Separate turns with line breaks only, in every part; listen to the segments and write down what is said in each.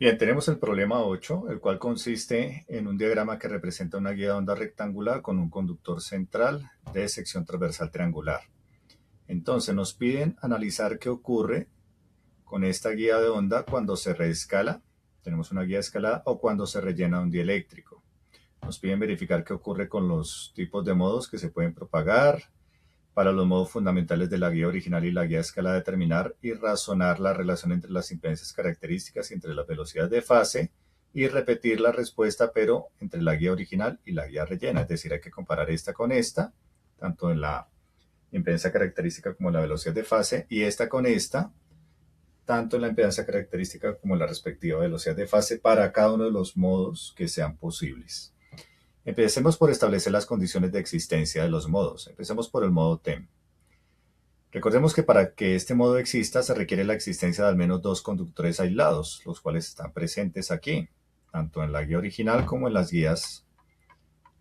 Bien, tenemos el problema 8, el cual consiste en un diagrama que representa una guía de onda rectangular con un conductor central de sección transversal triangular. Entonces nos piden analizar qué ocurre con esta guía de onda cuando se reescala, tenemos una guía escalada, o cuando se rellena un dieléctrico. Nos piden verificar qué ocurre con los tipos de modos que se pueden propagar, para los modos fundamentales de la guía original y la guía escalada, determinar y razonar la relación entre las impedancias características y entre las velocidades de fase, y repetir la respuesta, pero entre la guía original y la guía rellena. Es decir, hay que comparar esta con esta, tanto en la impedancia característica como en la velocidad de fase, y esta con esta, tanto en la impedancia característica como en la respectiva velocidad de fase para cada uno de los modos que sean posibles. Empecemos por establecer las condiciones de existencia de los modos. Empecemos por el modo TEM. Recordemos que para que este modo exista se requiere la existencia de al menos dos conductores aislados, los cuales están presentes aquí, tanto en la guía original como en las guías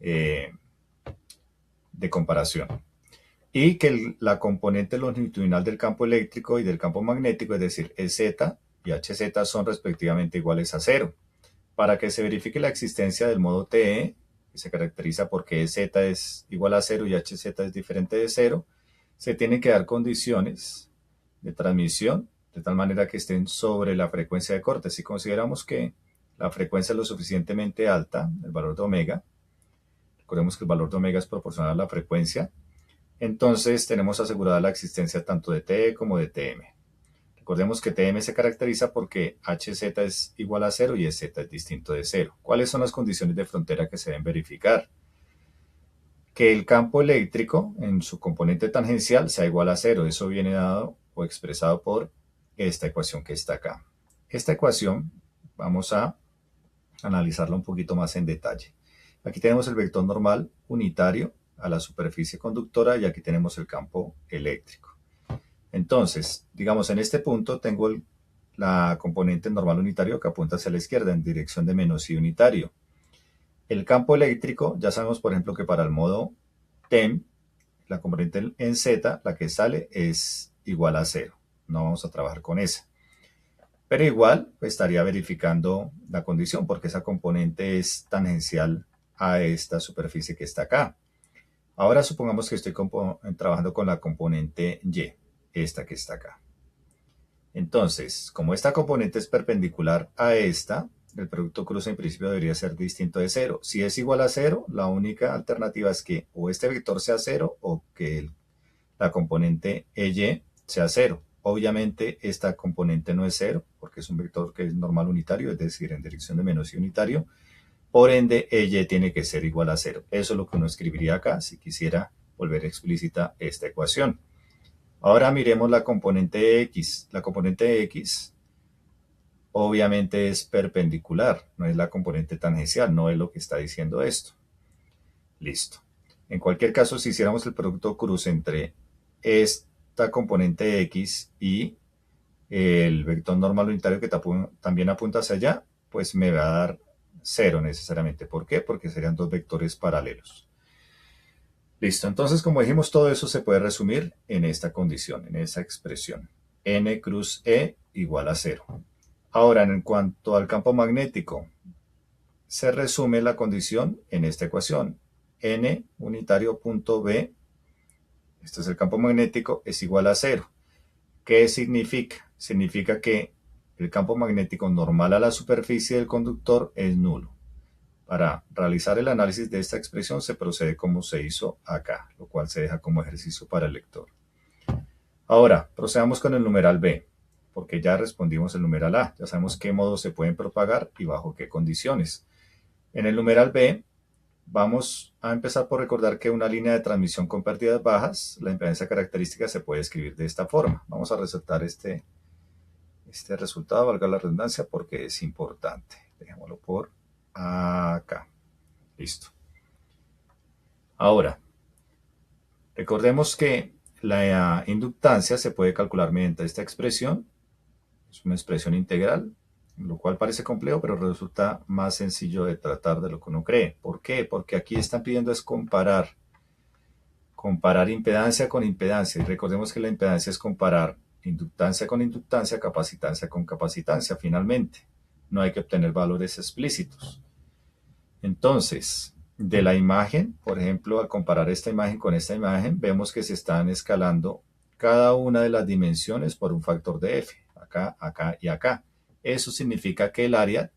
de comparación. Y que la componente longitudinal del campo eléctrico y del campo magnético, es decir, EZ y HZ, son respectivamente iguales a cero. Para que se verifique la existencia del modo TE, que se caracteriza porque EZ es igual a cero y HZ es diferente de cero, se tienen que dar condiciones de transmisión de tal manera que estén sobre la frecuencia de corte. Si consideramos que la frecuencia es lo suficientemente alta, el valor de omega, recordemos que el valor de omega es proporcional a la frecuencia, entonces tenemos asegurada la existencia tanto de TE como de TM. Recordemos que TM se caracteriza porque HZ es igual a cero y EZ es distinto de cero. ¿Cuáles son las condiciones de frontera que se deben verificar? Que el campo eléctrico en su componente tangencial sea igual a cero. Eso viene dado o expresado por esta ecuación que está acá. Esta ecuación vamos a analizarla un poquito más en detalle. Aquí tenemos el vector normal unitario a la superficie conductora y aquí tenemos el campo eléctrico. Entonces, digamos, en este punto tengo la componente normal unitario que apunta hacia la izquierda en dirección de menos I unitario. El campo eléctrico, ya sabemos, por ejemplo, que para el modo TEM, la componente en Z, la que sale, es igual a cero. No vamos a trabajar con esa. Pero igual estaría verificando la condición porque esa componente es tangencial a esta superficie que está acá. Ahora supongamos que estoy trabajando con la componente Y, esta que está acá. Entonces, como esta componente es perpendicular a esta, el producto cruce en principio debería ser distinto de cero. Si es igual a cero, la única alternativa es que o este vector sea cero o que la componente EY sea cero. Obviamente esta componente no es cero porque es un vector que es normal unitario, es decir, en dirección de menos I unitario. Por ende, EY tiene que ser igual a cero. Eso es lo que uno escribiría acá si quisiera volver explícita esta ecuación. Ahora miremos la componente X. La componente X obviamente es perpendicular, no es la componente tangencial, no es lo que está diciendo esto. Listo. En cualquier caso, si hiciéramos el producto cruce entre esta componente X y el vector normal unitario que también apunta hacia allá, pues me va a dar cero necesariamente. ¿Por qué? Porque serían dos vectores paralelos. Listo, entonces como dijimos, todo eso se puede resumir en esta condición, en esa expresión. N cruz E igual a cero. Ahora, en cuanto al campo magnético, se resume la condición en esta ecuación. N unitario punto B, este es el campo magnético, es igual a cero. ¿Qué significa? Significa que el campo magnético normal a la superficie del conductor es nulo. Para realizar el análisis de esta expresión se procede como se hizo acá, lo cual se deja como ejercicio para el lector. Ahora, procedamos con el numeral B, porque ya respondimos el numeral A. Ya sabemos qué modos se pueden propagar y bajo qué condiciones. En el numeral B, vamos a empezar por recordar que una línea de transmisión con pérdidas bajas, la impedancia característica se puede escribir de esta forma. Vamos a resaltar este resultado, valga la redundancia, porque es importante. Dejémoslo por acá. Listo. Ahora, recordemos que la inductancia se puede calcular mediante esta expresión. Es una expresión integral, lo cual parece complejo, pero resulta más sencillo de tratar de lo que uno cree. ¿Por qué? Porque aquí están pidiendo es comparar impedancia con impedancia. Y recordemos que la impedancia es comparar inductancia con inductancia, capacitancia con capacitancia, finalmente. no hay que obtener valores explícitos. Entonces, de la imagen, por ejemplo, al comparar esta imagen con esta imagen, vemos que se están escalando cada una de las dimensiones por un factor de f, acá, acá y acá. Eso significa que el área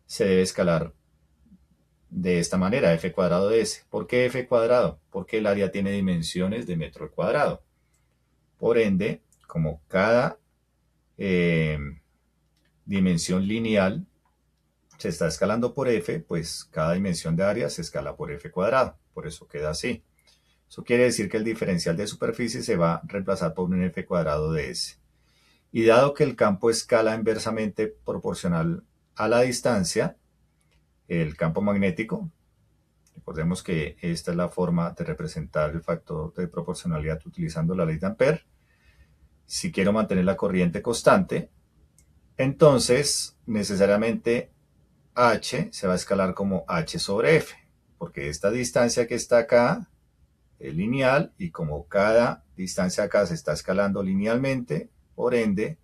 se debe escalar de esta manera, f cuadrado de s. ¿Por qué f cuadrado? Porque el área tiene dimensiones de metro al cuadrado. Por ende, como cada dimensión lineal se está escalando por f, pues cada dimensión de área se escala por f cuadrado. Por eso queda así. Eso quiere decir que el diferencial de superficie se va a reemplazar por un f cuadrado de s. Y dado que el campo escala inversamente proporcional a la distancia, el campo magnético, recordemos que esta es la forma de representar el factor de proporcionalidad utilizando la ley de Ampère. Si quiero mantener la corriente constante, entonces necesariamente h se va a escalar como h sobre f, porque esta distancia que está acá es lineal y como cada distancia acá se está escalando linealmente, por ende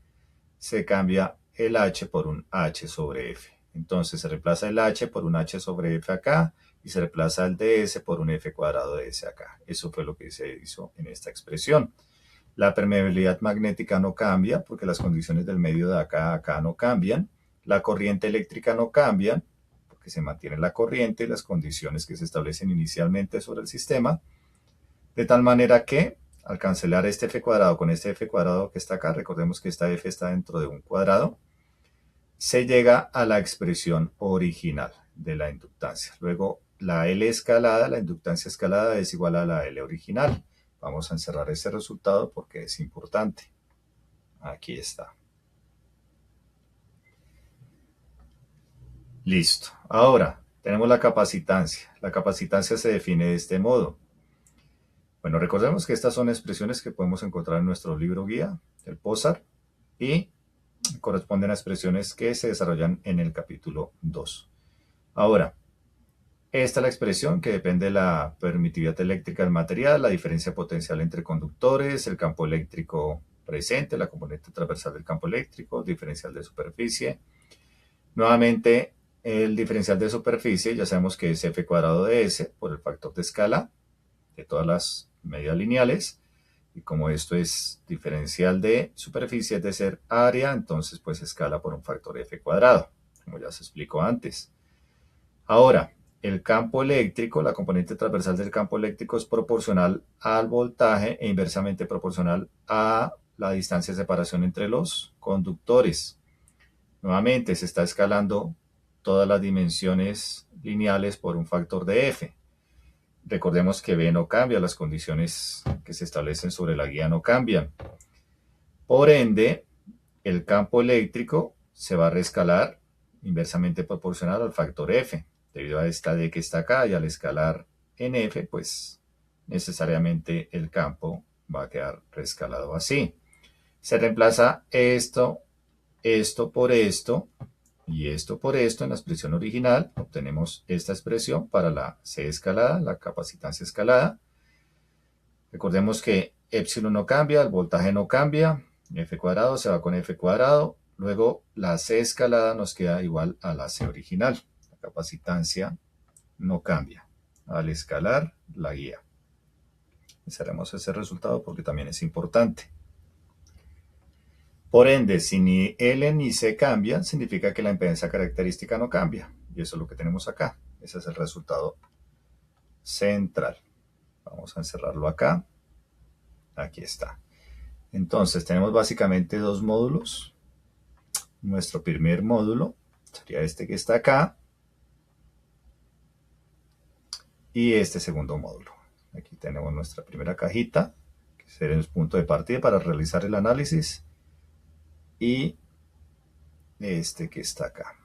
se cambia el h por un h sobre f. Entonces se reemplaza el h por un h sobre f acá y se reemplaza el ds por un f cuadrado de s acá. Eso fue lo que se hizo en esta expresión. La permeabilidad magnética no cambia porque las condiciones del medio de acá a acá no cambian. La corriente eléctrica no cambia porque se mantiene la corriente y las condiciones que se establecen inicialmente sobre el sistema. De tal manera que al cancelar este f cuadrado con este f cuadrado que está acá, recordemos que esta f está dentro de un cuadrado, se llega a la expresión original de la inductancia. Luego la L escalada, la inductancia escalada es igual a la L original. Vamos a encerrar ese resultado porque es importante. Aquí está. Listo. Ahora, tenemos la capacitancia. La capacitancia se define de este modo. Bueno, recordemos que estas son expresiones que podemos encontrar en nuestro libro guía, el POSAR, y corresponden a expresiones que se desarrollan en el capítulo 2. Ahora, esta es la expresión que depende de la permitividad eléctrica del material, la diferencia potencial entre conductores, el campo eléctrico presente, la componente transversal del campo eléctrico, diferencial de superficie. Nuevamente, el diferencial de superficie ya sabemos que es f cuadrado de s por el factor de escala de todas las medidas lineales. Y como esto es diferencial de superficie, es de ser área, entonces pues escala por un factor f cuadrado, como ya se explicó antes. Ahora, el campo eléctrico, la componente transversal del campo eléctrico es proporcional al voltaje e inversamente proporcional a la distancia de separación entre los conductores. Nuevamente se está escalando todas las dimensiones lineales por un factor de f. Recordemos que B no cambia, las condiciones que se establecen sobre la guía no cambian. Por ende, el campo eléctrico se va a reescalar inversamente proporcional al factor F. Debido a esta D que está acá y al escalar en F, pues necesariamente el campo va a quedar reescalado así. Se reemplaza esto por esto y esto por esto en la expresión original. Obtenemos esta expresión para la C escalada, la capacitancia escalada. Recordemos que epsilon no cambia, el voltaje no cambia, f cuadrado se va con f cuadrado. Luego la C escalada nos queda igual a la C original. La capacitancia no cambia al escalar la guía. Usaremos ese resultado porque también es importante. Por ende, si ni L ni C cambian, significa que la impedancia característica no cambia. Y eso es lo que tenemos acá. Ese es el resultado central. Vamos a encerrarlo acá. Aquí está. Entonces, tenemos básicamente dos módulos. Nuestro primer módulo sería este que está acá. Y este segundo módulo. Aquí tenemos nuestra primera cajita, que sería el punto de partida para realizar el análisis. Y este que está acá.